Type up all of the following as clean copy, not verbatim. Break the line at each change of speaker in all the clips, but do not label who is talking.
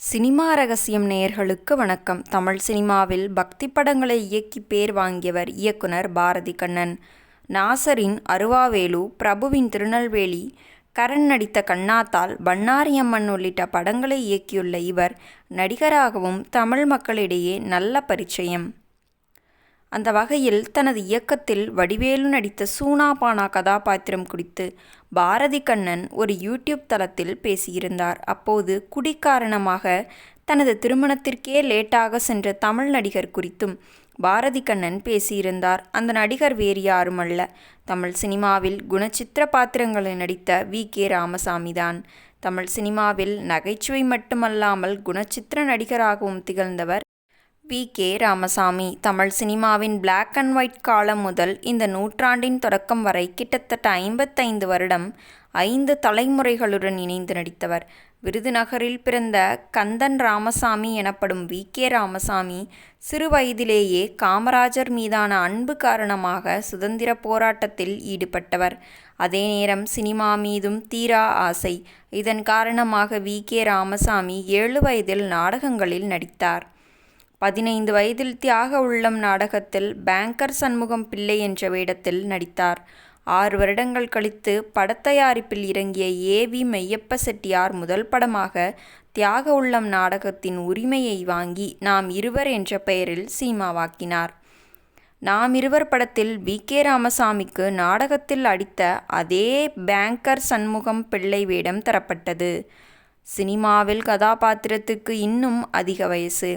Cinema ரகசியம் நேயர்களுக்கு வணக்கம். தமிழ் சினிமாவில் பக்தி படங்களை இயக்கி பேர் வாங்கியவர் இயக்குனர் பாரதி கண்ணன். நாசரின் அருவாவேலு, பிரபுவின் திருநெல்வேலி, கரண் நடித்த கண்ணாத்தாள், பண்ணாரி அம்மன் உள்ளிட்ட படங்களை இயக்கியுள்ள இவர் நடிகராகவும் தமிழ் மக்களிடையே நல்ல பரிச்சயம். அந்த வகையில் தனது இயக்கத்தில் வடிவேலு நடித்த சூனா பானா கதாபாத்திரம் குறித்து பாரதி கண்ணன் ஒரு யூடியூப் தளத்தில் பேசியிருந்தார். அப்போது குடி காரணமாக தனது திருமணத்திற்கே லேட்டாக சென்ற தமிழ் நடிகர் குறித்தும் பாரதி கண்ணன் பேசியிருந்தார். அந்த நடிகர் வேறு யாருமல்ல, தமிழ் சினிமாவில் குணச்சித்திர பாத்திரங்களில் நடித்த வி.கே. ராமசாமி தான். தமிழ் சினிமாவில் நகைச்சுவை மட்டுமல்லாமல் குணச்சித்திர நடிகராகவும் திகழ்ந்தவர் வி.கே. ராமசாமி. தமிழ் சினிமாவின் பிளாக் அண்ட் ஒயிட் காலம் முதல் இந்த நூற்றாண்டின் தொடக்கம் வரை கிட்டத்தட்ட 55 வருடம் 5 தலைமுறைகளுடன் இணைந்து நடித்தவர். விருதுநகரில் பிறந்த கந்தன் ராமசாமி எனப்படும் வி.கே. ராமசாமி சிறு வயதிலேயே காமராஜர் மீதான அன்பு காரணமாக சுதந்திர போராட்டத்தில் ஈடுபட்டவர். அதே நேரம் சினிமா மீதும் தீரா ஆசை. இதன் காரணமாக வி.கே. ராமசாமி 7 வயதில் நாடகங்களில் நடித்தார். 15 வயதில் தியாக உள்ளம் நாடகத்தில் பேங்கர் சண்முகம் பிள்ளை என்ற வேடத்தில் நடித்தார். 6 வருடங்கள் கழித்து படத்தயாரிப்பில் இறங்கிய ஏ.வி. மெய்யப்ப செட்டியார் முதல் படமாக தியாக உள்ளம் நாடகத்தின் உரிமையை வாங்கி நாம் இருவர் என்ற பெயரில் சினிமாவாக்கினார். நாம் இருவர் படத்தில் வி.கே. ராமசாமிக்கு நாடகத்தில் அடித்த அதே பேங்கர் சண்முகம் பிள்ளை வேடம் தரப்பட்டது. சினிமாவில் கதாபாத்திரத்துக்கு இன்னும் அதிக வயசு,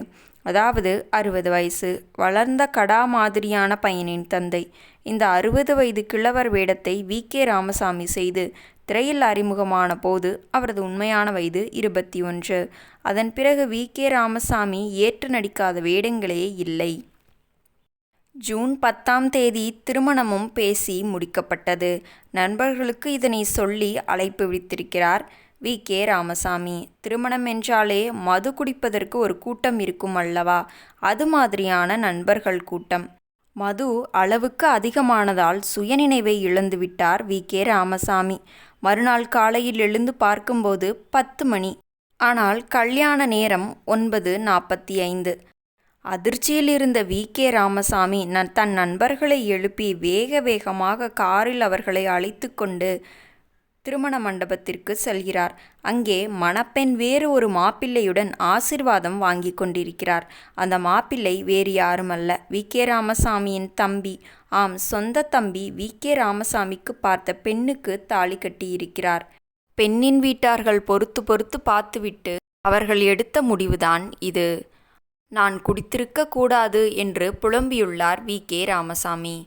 அதாவது 60 வயசு. வளர்ந்த கடா மாதிரியான பையனின் தந்தை. இந்த 60 வயது கிழவர் வேடத்தை வி.கே. ராமசாமி செய்து திரையில் அறிமுகமான போது அவரது உண்மையான வயது 21. அதன் பிறகு வி.கே. ராமசாமி ஏற்று நடிக்காத வேடங்களே இல்லை. ஜூன் 10ஆம் தேதி திருமணமும் பேசி முடிக்கப்பட்டது. நண்பர்களுக்கு இதனை சொல்லி அழைப்பு விடுத்திருக்கிறார் வி.கே. ராமசாமி. திருமணம் என்றாலே மது குடிப்பதற்கு ஒரு கூட்டம் இருக்கும் அல்லவா, அது மாதிரியான நண்பர்கள் கூட்டம். மது அளவுக்கு அதிகமானதால் சுயநினைவை இழந்துவிட்டார் வி.கே. ராமசாமி. மறுநாள் காலையில் எழுந்து பார்க்கும்போது 10 மணி. ஆனால் கல்யாண நேரம் 9:45. அதிர்ச்சியில் இருந்த வி.கே. ராமசாமி தன் நண்பர்களை எழுப்பி வேக வேகமாக காரில் அவர்களை அழைத்து கொண்டு திருமண மண்டபத்திற்கு செல்கிறார். அங்கே மணப்பெண் வேறு ஒரு மாப்பிள்ளையுடன் ஆசிர்வாதம் வாங்கி கொண்டிருக்கிறார். அந்த மாப்பிள்ளை வேறு யாருமல்ல, வி.கே. ராமசாமியின் தம்பி. ஆம், சொந்த தம்பி வி.கே. ராமசாமிக்கு பார்த்த பெண்ணுக்கு தாலி கட்டியிருக்கிறார். பெண்ணின் வீட்டார்கள் பொறுத்து பொறுத்து பார்த்துவிட்டு அவர்கள் எடுத்த முடிவுதான் இது. நான் குடித்திருக்க கூடாது என்று புலம்பியுள்ளார் வி.கே. ராமசாமி.